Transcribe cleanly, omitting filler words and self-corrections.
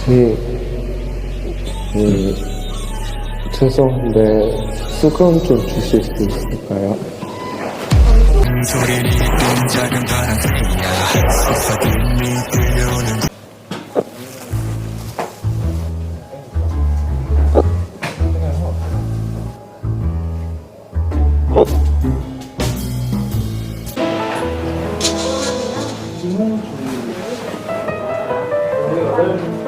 혹시 죄송한데 수건 좀 주실 수 있을까요? 소리니 뜬 작은 바람 소리야 속삭임이 들려오는 네.